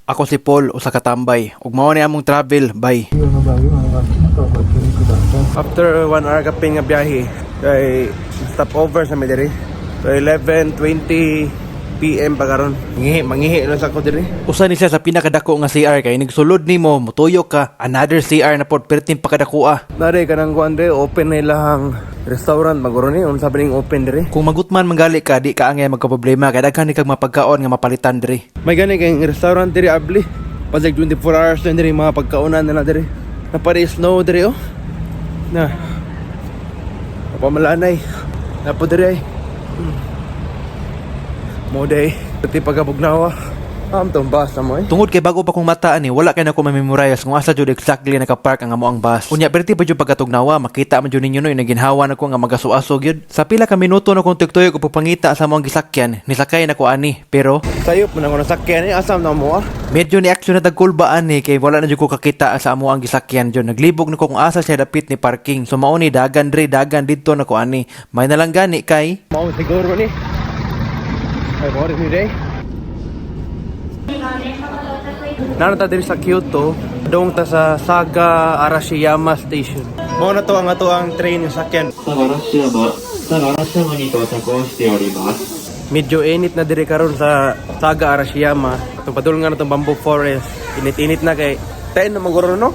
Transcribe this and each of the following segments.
Ako si Paul, usa ka tambay. Ug mao ni among travel, bye. After 1 hour kapin nga biyahe, kay stopover sa Medellin. So 11:20 PM pa karon. Mangihi lang sa ko diri. Usa ni siya sa pinakadako nga CR kay nigsulod nimo, mutuyok ka, another CR na pod pertin pa kadako. Nare kanang kuan diri, open na ilahang restaurant maguro ni unsa ba ning open diri. Kung magutman manggali ka, di ka angay magka-problema kay daghan ni kag mapagkaon nga mapalitan diri. May gani kay restaurant diri abli. Pasig 24 hours na diri mga pagkaonan na diri. Napari snow diri oh. Na. Pamalanay. Napo diri ay. Moday, pati pagkabugnawa. Tong bus na mo eh. Tungod kay bago pa kong mataan eh, wala kay na ko mamemorize kung asa jud exactly nakapark ang amo ang bus. Unya perti pa jud pagkatugnawa, makita man jud ninyo no naginhawa na ko nga magasuaso gyud. Sa pila ka minuto na kong tugtuyog ko pagpangita sa among gisakyan, nisakay na ko ani. Pero sayop man ako nasakyan eh, asam na mo ah. Medyo ni action na dagkulbaan ni kay wala na jud ko kakita sa amo ang gisakyan jud. Naglibog na ko kung asa siya dapit ni parking. So mao ni dagan didto na ko ani. May nalang gani kay mao siguro ni. Ay, mo rin day. Narata din sa Kyoto, doon ta sa Saga Arashiyama Station. Mao na to ang ato ang train sa sakyan. Medyo init na diri karon sa Saga Arashiyama. Itong padulungan na itong bamboo forest. Init-init na kay 10 na maguro no?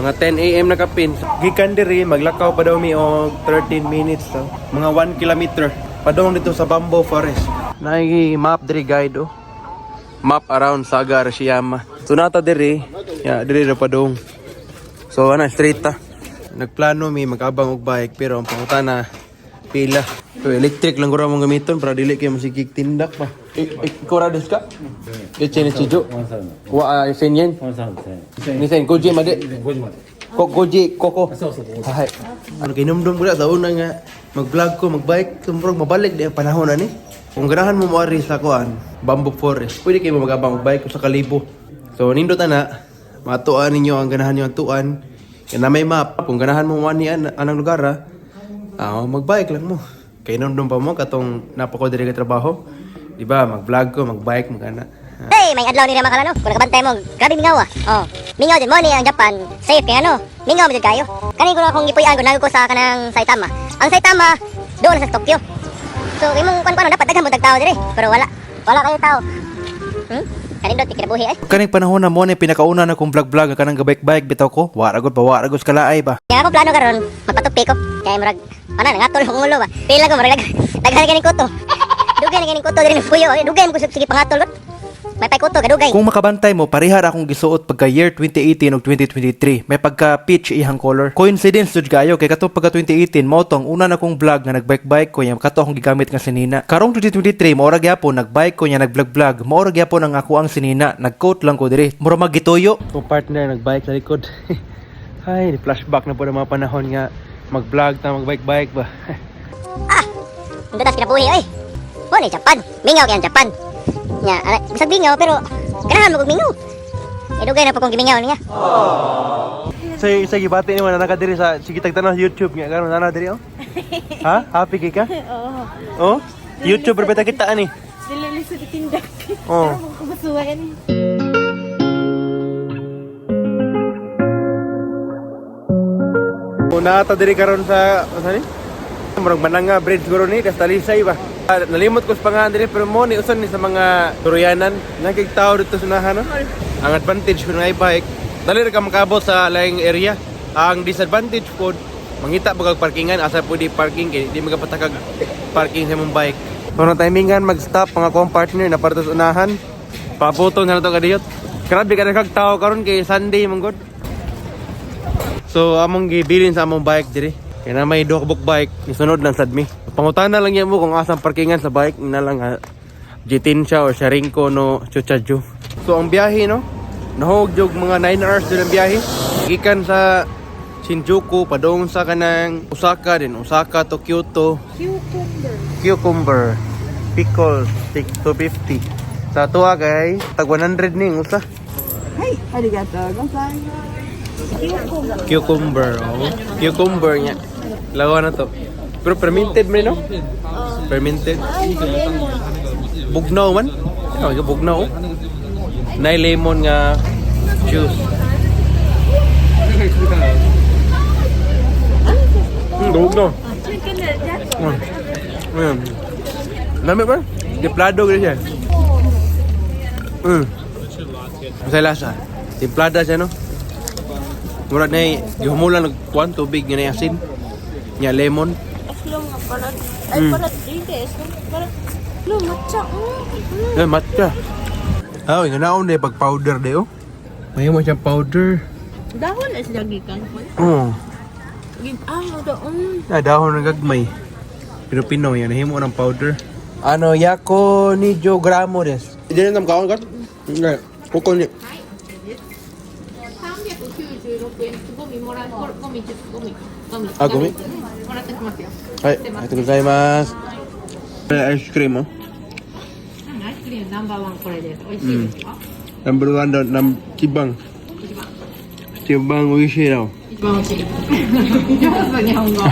Mga 10 AM na kapin. Gikan diri, maglakaw pa daw mi o 13 minutes. So. Mga 1 kilometer. Padong dito sa bamboo forest. Nai-map diri guide oh. Map around Saga Arashiyama. So nata diri, diri ra padong. So ana straight ta. Nagplano mi magabang og bike pero ang pangutana pila. So electric lang guro mong gamiton para dili kay masigig tindak pa. Korades ka? Kechene chijo. Wa senyen. Ni sen koji made. Koji koko. Hay. Ano kinumdum ko sa una nga mag-vlog ko, mag-bike, tumurog mabalik di ang panahon ani. Kung ganahan mo moari sa kuan, bamboo forest, pwede kayo magabang bike sa Kalibo. So nindot na, matuan ninyo ang ganahan nyo ang tuan. Kaya na may map, kung ganahan mo moani anang lugar magbike lang mo. Kaya nandun pa mo katong napako diri ka trabaho. Diba, mag-vlog ko, mag-bike, mag-ana. Hey, may adlaw ni naman ka no? Kung nakabantay mo, grabe mingaw ah. Oh, mingaw din mo ni ang Japan, safe kaya no? Mingaw mo din kayo. Kani ko na akong gipuy-an ko, nago ko sa kanang Saitama. Ang Saitama, doon sa Tokyo. So, imong kuan dapat daghan mo tao dire, pero wala kayo tao. Kanindot kinabuhi ay. Kaning panahon na mo ni pinakauna na kong vlog kanang gabike-bike bitaw ko. Waragod kalaay ba. Kaya ako plano karon, magpatupi ko. Kaya murag nangatol ang ulo ba. Pila ko murag daghan ganing kuto. Dugay na ganing kuto dire ni puyo. Dugay mo sige pangatol lot. May kuto kadugay. Kung makabantay mo, parihar akong gisuot pagka year 2018 ug 2023. May pagka peach ihang color. Coincidence jud kayo kay katong pagka 2018 mao tong una na kong vlog nga nagbike-bike ko nya kato akong gigamit nga sinina. Karong 2023 mao ra gyapon nagbike ko nya nagvlog. Mao ra gyapon ang ako ang sinina. Nag-quote lang ko diri. Mura magituyo. Ko partner nagbike sa likod. Ay, flashback na po ng mga panahon nga mag-vlog ta magbike-bike ba. Ang dadas kinabuhi oy. Mo ni Japan. Mingaw kay Japan. Nya, bisag mingaw pero ganahan mo kog mingaw. Dugay na pa kong gimingaw niya. Sa gibati ni mo na nakadiri sa sige tagtanaw YouTube nga karon na diri oh. Ha? Happy kay ka? Oo. Oh? YouTube berbeda kita ani. Dili sa tindak. Oh. Kumasuhan. Una ta diri karon sa ni? Murag Mananga Bridge guro ni das Talisay ba. Nalimot ko sa pangalan diri pero mo ni usan ni sa mga Turianan nagkigtaw dito sa unahan no. Ang advantage kung ay bike, dali ra ka makabot sa laing area. Ang disadvantage pod mangita bagag parkingan asa pwede parking kay di magapatakag parking sa imong bike. Kuno timingan mag-stop mga kong partner na para sa unahan. Paputon na to kadiyot. Grabe ka kag tawo karon kay Sunday mong god. So among gibilin sa among bike diri. Kaya na may dokbok bike, isunod lang sad mi. Pangutana lang yan mo kung asang parkingan sa bike na lang Jitin siya o Sharinko no Chuchaju. So ang biyahe no, nahog jog mga 9 hours din ang biyahe. Ikan sa Shinjuku, padong sa kanang Osaka din, Osaka to Kyoto. Cucumber. Pickles, 250. Sa tuwa kay, tag 100 ning usa. Hey, arigato. Gozaimasu. Cucumber, oh. Cucumber niya. Lawa na to. Pero fermented man, no? Fermented. Bugnaw man. Ano, bugnaw. na lemon nga juice. Dugog no. Lami ba? Templado gini siya. Masay lasa. Templada siya no. Murag na gihumulan nagkuhan tubig nga na asin. Nya lemon. Aslong nga parat. Ay parat dito. Aslong parat. Lo matcha. Matcha. Nga naon na pag powder de oh. May mo siyang powder. Dahon is lagi kan po. Oo. Doon. Dahon ng gagmay. Pino-pino yan. Nahimo ng powder. Ano, yako ni Jo gramo des. Hindi na kaon ka? Hindi. Kuko ni. 396円ゴミもらうゴミ10ゴミあ、ゴミもらってきますよはい、ありがとうございますアイスクリームアイスクリームナンバーワンこれです美味しいですか、ナンバーワンだ、Cibang Cibang 美味しいな一番美味しい上手日本語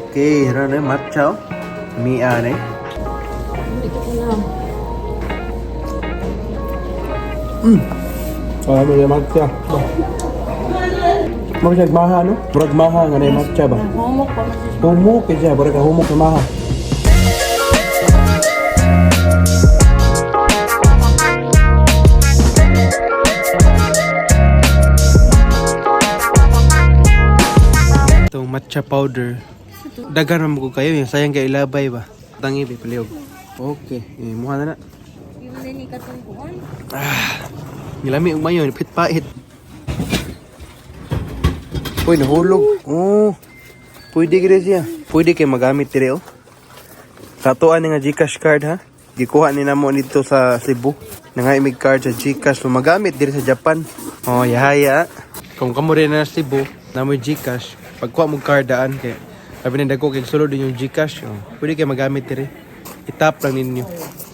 Okay, ano na matcha Mia na may matcha Murag maha no? Murag maha nga na matcha ba? Humok pa Humok ka siya, murag humok na maha Itong matcha powder Dagan naman ko kayo, yung sayang kayo ilabay ba? Tangi ba, paliog Okay, mukha na na Yung nini katungkuan Nilami ang mayo, pit-pait. Uy, nahulog. Oh, pwede gire siya. Pwede kayo magamit dire oh. Katuan nga Gcash card ha. Gikuha ni namo dito sa Cebu. Nangaimig card sa Gcash. So magamit dire sa Japan. Oh, yahaya. Kung kamo rin na Cebu, namoy Gcash. Pagkuha mo card daan kay sabi na dako kay sulod din yung Gcash. Oh, pwede kayo magamit dire. Itap lang ninyo.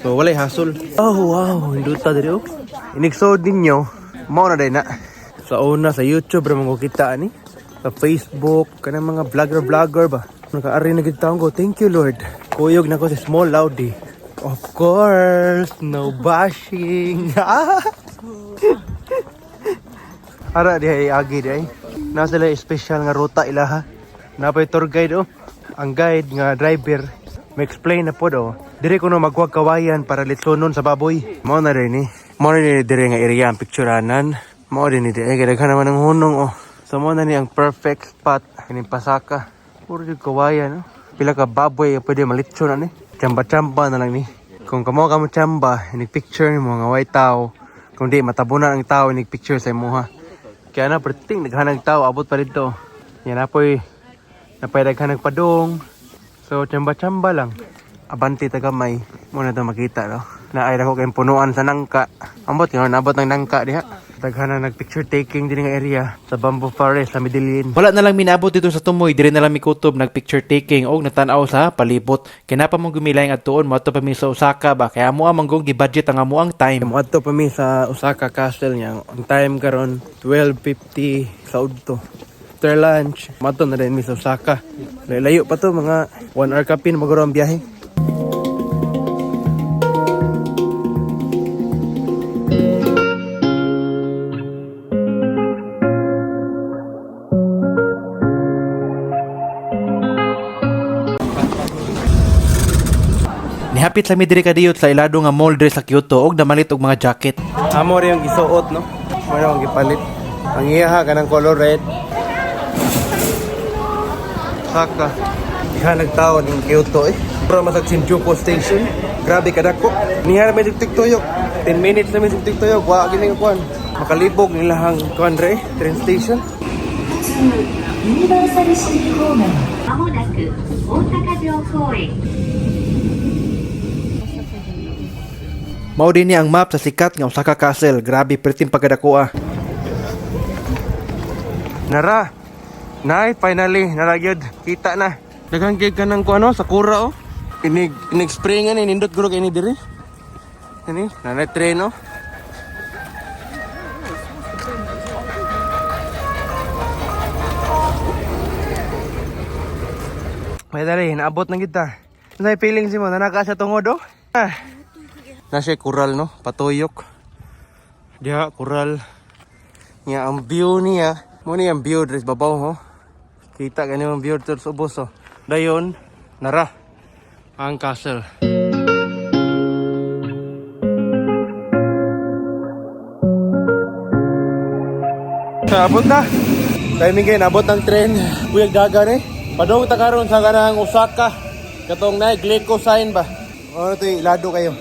So walay hassle. Oh, wow, hinduta dire oh. Inigsod ninyo, mao na day na. Sa una, sa YouTube, ramang ko kita ni. Sa Facebook, kanang mga vlogger ba. Nakaari na kita ko, thank you Lord. Kuyog na ko si Small Loudie. Of course, no bashing. Ara di ay agi di ay. Nasa sila special nga ruta ilaha. Napay tour guide oh. Ang guide nga driver, may explain na po do. Dire ko no magwag kawayan para litsonon sa baboy. Mao na rin eh. Mao ni dire nga area ang pictureanan. Mao din ni dire kay daghan naman ng hunong oh. So mao na ni ang perfect spot kining Pasaka. Puro jud kawayan no. Pila ka baboy ang pwede malitson ani. Chamba-chamba na lang ni. Kung kamo ka mo chamba, inig picture ni mo nga way tao. Kung di matabunan ang tao inig picture sa imuha. Kaya na perting daghan ng tao abot pa dito. Yan apoy napay padong. So chamba-chamba lang. Abanti tagamay mo na ito makita no. Naay ako kayong punuan sa nangka. Ambot yun, nabot ng nangka diha. Daghan na nag-picture taking din nga area sa Bamboo Forest sa Medellin. Wala na lang minabot dito sa Tumoy, dire na lang mikutob nag-picture taking og natanaw sa palibot. Kinapa mong gumilay nga tuon mo ato pa mi sa Osaka ba kaya amo among gi-budget ang amuang time. Mo adto pa mi sa Osaka Castle niya. Ang time karon 12:50 sa udto. After lunch, mato na rin mi sa Osaka. Layo pa to mga 1 hour kapin maguro ang biyahe. Nihapit sa mi diri kadiyot sa ilado nga mall diri sa Kyoto og namalit og mga jacket. Amo rin yung gisuot no. Mo yung gipalit. Ang iyaha kanang color red. Saka. Iha nagtao ng Kyoto eh. Pero masag Shinjuku Station. Grabe kadako. Niya may tiktoyok. 10 minutes na may tiktoyok. Wa gini nga kuan. Makalibog nilahang kuan re train station. ユニバーサルシティ方面まもなく大阪城公園 Mao din ni ang map sa sikat nga Osaka Castle. Grabe perting pagkadakoa. Nara. Nay, finally naragyod. Kita na. Daghang gig kanang ko ano sakura oh. Inig spray nga ni nindot guro kay ni diri. Ani, nanay train oh. May dali, naabot na kita. May feeling si mo, nanaka sa tungod oh. Na siya kural no, patuyok. Diha kural. Nya ang view niya, mo ni ang view dres babaw ho. Kita gani ang view dres ubos oh. Dayon nara ang castle. Abot na. Timing kayo, nabot ang tren. Buyag dagan eh. Padong ta karon sa kanang Osaka. Katong na Glico sign ba? O ito ilado kayo.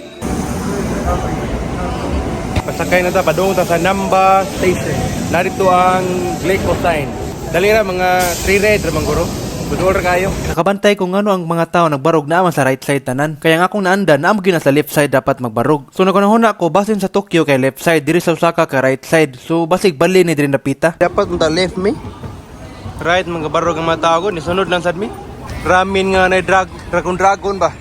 Pasakay na ta, padong ta sa Namba Station. Narito ang Glico sign. Dali ra mga 3 red ra mangguro. Budol ra kayo. Nakabantay kung ano ang mga tao nagbarog naman sa right side tanan. Kaya nga kung naanda, naamo gyud na sa left side dapat magbarog. So nagunahuna ko basin sa Tokyo kay left side, diri sa Osaka ka right side. So basig bali ni diri napita. Dapat unta left me. Right mga barog ang mga tao ni sunod lang sad mi. Ramin nga na dragon ba.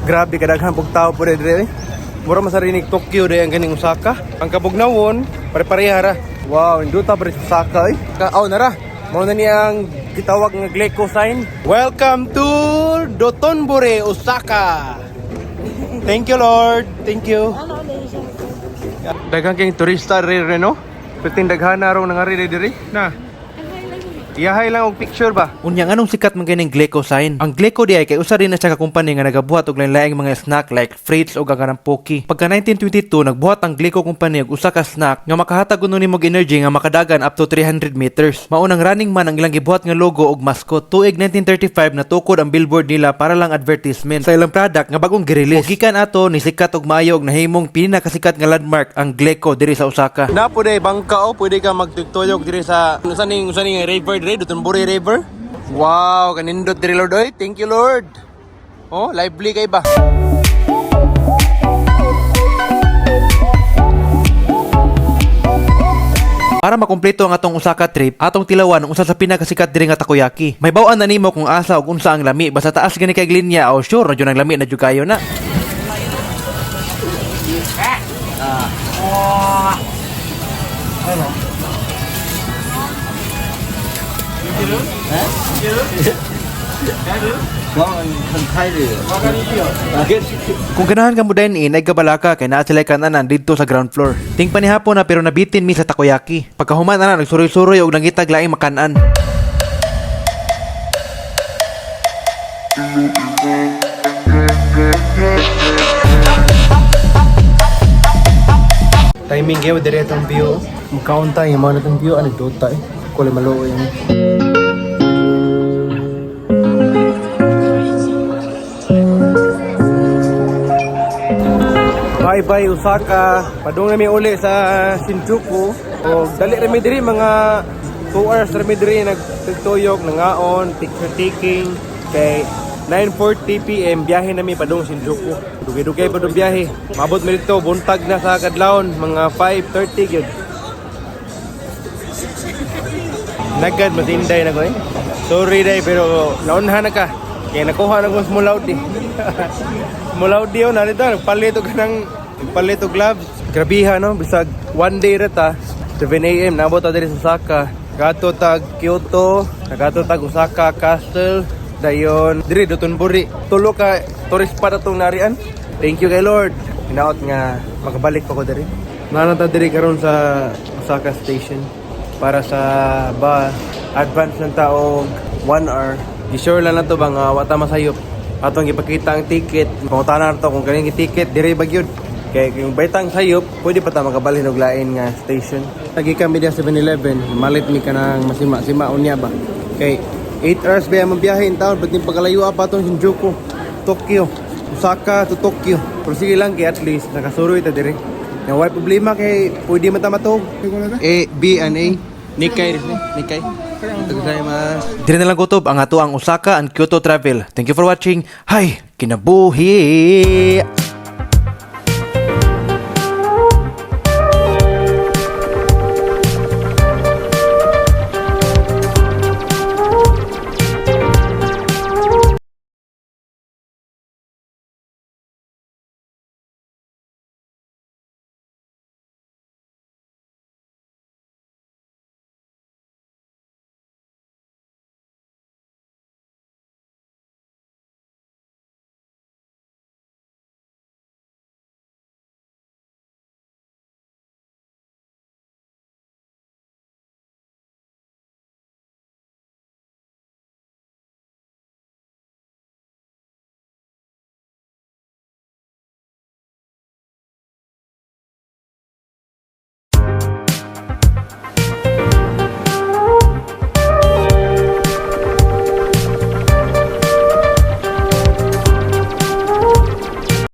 Grabe kadaghan pug tao pud diri. Mura masarinig Tokyo dai ang ganing Osaka. Ang kabugnawon pare-pareha ra. Wow, induta pa rin sa Osaka eh. Nara. Mao na niyang gitawag nga Glico sign. Welcome to Dotonbori, Osaka. Thank you Lord. Thank you. Daghang kang turista rin no? Piting daghan na raw nangari diri na. Iyahay lang og picture ba? Unyang anong sikat man kining Glico sign? Ang Glico di ay kay usa rin na siya ka company nga nagabuhat og lain-laing mga snack like Fritz o ganang Pocky. Pagka 1922 nagbuhat ang Glico company og usa ka snack nga makahatag kuno nimo energy nga makadagan up to 300 meters. Maunang running man ang ilang gibuhat nga logo og mascot. Tuig 1935 natukod ang billboard nila para lang advertisement sa ilang product nga bagong gi-release. Gikan ato ni sikat og maayo og nahimong pinakasikat nga landmark ang Glico diri sa Osaka. Na pwede bangka o pwede ka magtuyok diri sa usaning river diri Dotonbori River. Wow, kanindot diri Lord oy. Thank you Lord. Oh, lively kay ba? Para makumpleto ang atong Osaka trip, atong tilawan ang usa sa pinakasikat diri nga takoyaki. May bawaan na nimo kung asa ug unsa ang lami, basta taas gani kay linya o sure na jud ang lami na jud kayo na. Kung ganahan ka mo din ay gabalaka kay naa sila kananan dito sa ground floor. Ting panihapon na pero nabitin mi sa takoyaki. Pagkahuman na nagsuroy-suroy og nangitag laing makanan. Timing kayo diri atong view. Mukhaon tayo mo na tong view anekdota eh. Kulay malo yan. Bye-bye Osaka. Padung nami uli sa Shinjuku. O dali rami diri mga 2 hours rami diri nagtuyok, nangaon, picture taking. Kay 9:40 PM biyahe nami padung Shinjuku. Dugay-dugay pa dong biyahe. Mabot mi dito buntag na sa kadlawon mga 5:30 gyud. Nagad matinday na ko eh. Sorry day pero naunhan na ka. Kaya nakuha na ko smulaw di. Smulaw di yun. Narito, nagpalit og gloves. Grabiha no. Bisag one day rata. 7 AM. Nabot na diri sa Osaka. Nagato tag Kyoto. Nagato tag Osaka Castle. Dayon. Diri, Dotonbori. Tulo ka tourist spot atong narian. Thank you kay Lord. Hinaot nga makabalik pa ko diri. Nanata diri karon sa Osaka Station. Para sa advance ng taong 1 hour. I-sure lang na to bang wata masayop. Atong ipakita ang ticket. Pangutan na to kung kaning ticket dire bagyod. Kay kung baitang sayop, pwede pa ta makabalhin og lain nga station. Lagi kami dia 7-Eleven, malit mi kanang masima-sima unya ba. Kay 8 hours ba ang biyahe in town, ba't yung pagkalayo pa itong Shinjuku, Tokyo, Osaka to Tokyo. Pero sige lang kay at least nakasuroy ta dire. Yung wala problema kay pwede man ta matog. A, B, and A. Nikkei rin. Nikkei. Diri na lang kutob ang ato ang Osaka and Kyoto travel. Thank you for watching. Hay, kinabuhi!